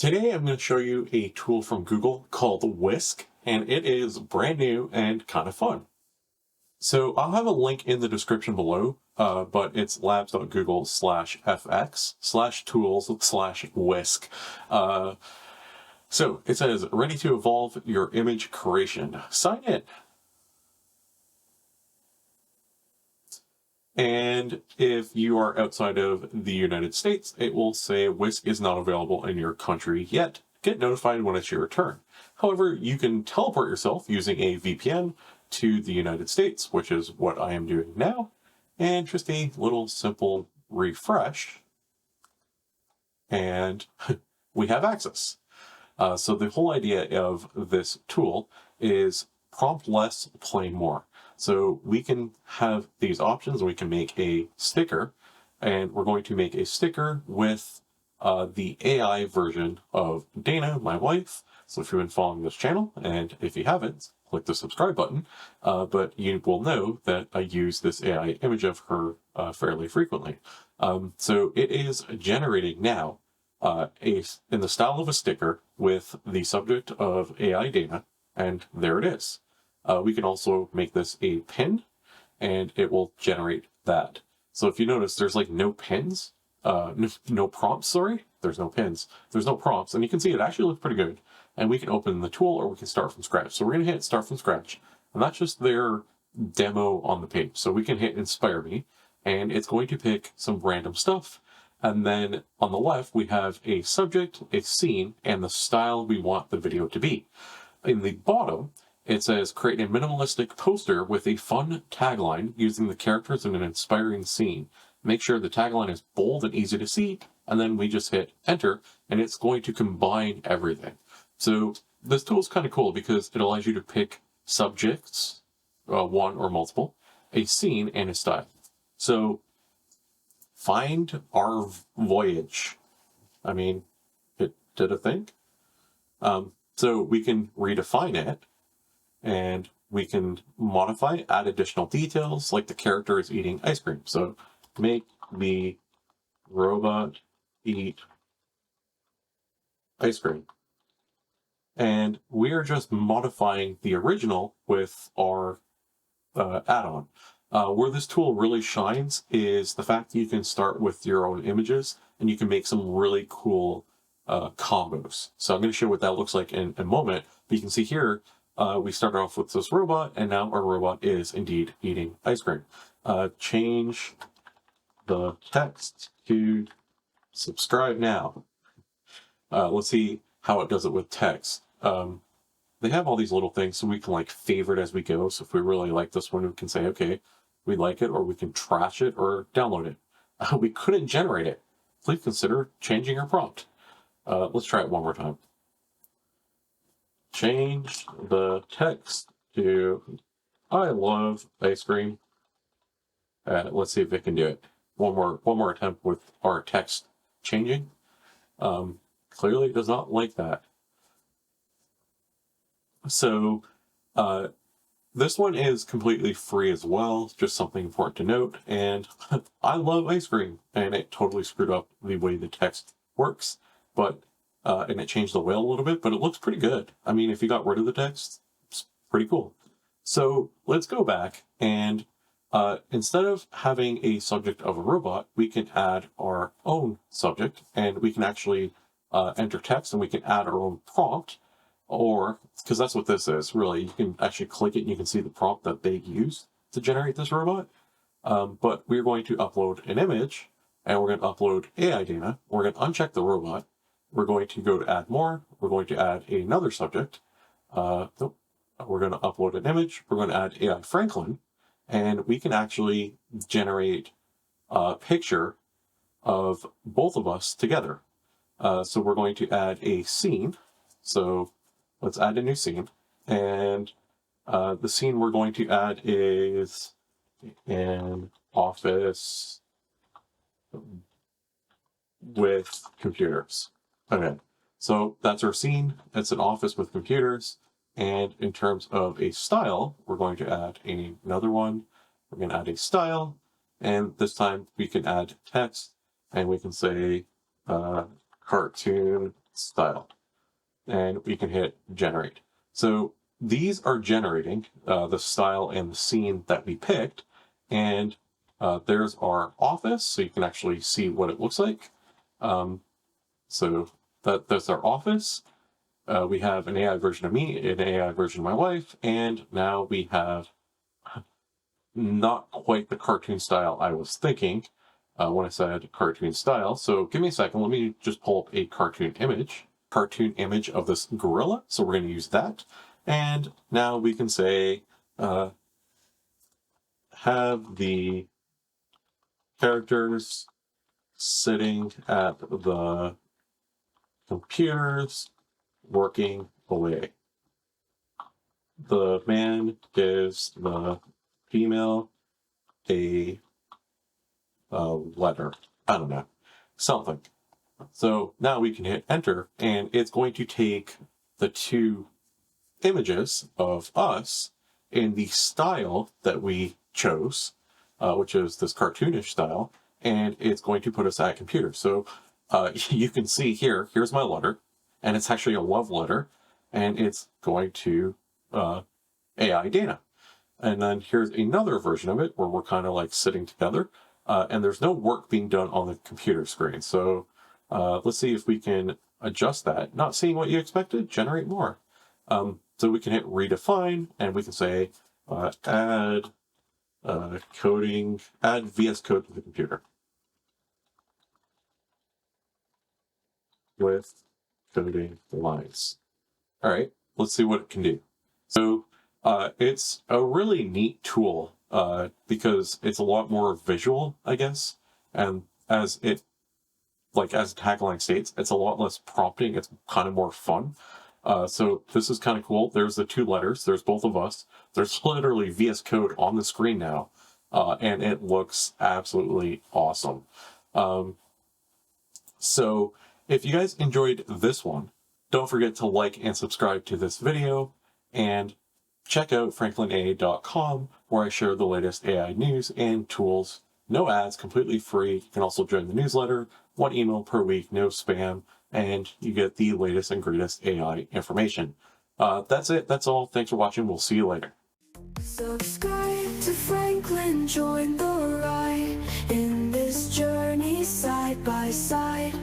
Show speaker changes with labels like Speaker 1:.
Speaker 1: Today I'm going to show you a tool from Google called Whisk, and it is brand new and kind of fun. So I'll have a link in the description below, but it's labs.google/fx/tools/whisk. Uh, so it says, ready to evolve your image creation. Sign in. And if you are outside of the United States, it will say Whisk is not available in your country yet. Get notified when it's your turn. However, you can teleport yourself using a VPN to the United States, which is what I am doing now. And just a little simple refresh, and we have access. So the whole idea of this tool is prompt less, play more. So we can have these options. We can make a sticker, and we're going to make a sticker with the AI version of Dana, my wife. So if you've been following this channel, and if you haven't, click the subscribe button. But you will know that I use this AI image of her fairly frequently. So it is generating now in the style of a sticker with the subject of AI Dana, and there it is. We can also make this a pin, and it will generate that. So if you notice, there's like no pins, no prompts, sorry. There's no pins. There's no prompts, and you can see it actually looks pretty good. And we can open the tool, or we can start from scratch. So we're going to hit start from scratch, and that's just their demo on the page. So we can hit inspire me, and it's going to pick some random stuff. And then on the left, we have a subject, a scene, and the style we want the video to be. In the bottom, it says create a minimalistic poster with a fun tagline using the characters in an inspiring scene. Make sure the tagline is bold and easy to see, and then we just hit enter, and it's going to combine everything. So this tool is kind of cool because it allows you to pick subjects, one or multiple, a scene, and a style. So find our voyage. I mean, it did a thing. So we can redefine it, and we can modify it, add additional details, like the character is eating ice cream. So make the robot eat ice cream. And we are just modifying the original with our add-on. Where this tool really shines is the fact that you can start with your own images, and you can make some really cool combos. So I'm going to show what that looks like in a moment. But you can see here, we started off with this robot, and now our robot is indeed eating ice cream. Change the text to subscribe now. Let's see how it does it with text. They have all these little things, so we can like favorite as we go. So if we really like this one, we can say, okay, we like it, or we can trash it or download it. We couldn't generate it. Please consider changing your prompt. Let's try it one more time. Change the text to I love ice cream. Let's see if it can do it. One more attempt with our text changing. Clearly it does not like that. So this one is completely free as well, just something important to note. And I love ice cream, and it totally screwed up the way the text works, but and it changed the whale a little bit, but it looks pretty good. I mean, if you got rid of the text, it's pretty cool. So let's go back, and instead of having a subject of a robot, we can add our own subject, and we can actually enter text, and we can add our own prompt. Or, because that's what this is, really, you can actually click it and you can see the prompt that they used to generate this robot. But we're going to upload an image, and we're going to upload AI Dana. We're going to uncheck the robot. We're going to go to add more. We're going to add another subject. We're going to upload an image. We're going to add AI Franklin, and we can actually generate a picture of both of us together. So we're going to add a scene. So let's add a new scene, and the scene we're going to add is an office with computers. Okay, so that's our scene. It's an office with computers, and in terms of a style, we're going to add another one. We're going to add a style, and this time we can add text, and we can say cartoon style. And we can hit generate. So these are generating the style and the scene that we picked. And there's our office, so you can actually see what it looks like. So that's our office. We have an AI version of me, an AI version of my wife, and now we have not quite the cartoon style I was thinking when I said cartoon style. So give me a second. Let me just pull up a cartoon image of this gorilla. So we're going to use that. And now we can say, have the characters sitting at the computers working away. The man gives the female a letter. I don't know. Something. So now we can hit enter, and it's going to take the two images of us in the style that we chose, which is this cartoonish style, and it's going to put us at computer. So you can see here's my letter, and it's actually a love letter, and it's going to AI Dana. And then here's another version of it where we're kind of like sitting together, and there's no work being done on the computer screen. So let's see if we can adjust that. Not seeing what you expected, generate more. So we can hit redefine, and we can say add coding, add VS Code to the computer with coding lines. All right, let's see what it can do. So it's a really neat tool because it's a lot more visual, I guess. And as tagline states, it's a lot less prompting. It's kind of more fun. So this is kind of cool. There's the two letters. There's both of us. There's literally VS Code on the screen now. And it looks absolutely awesome. So if you guys enjoyed this one, don't forget to like and subscribe to this video, and check out franklina.com, where I share the latest AI news and tools. No ads, completely free. You can also join the newsletter, 1 email per week, no spam, and you get the latest and greatest AI information. That's it. That's all. Thanks for watching. We'll see you later.
Speaker 2: Subscribe to Franklin, join the ride in this journey side by side.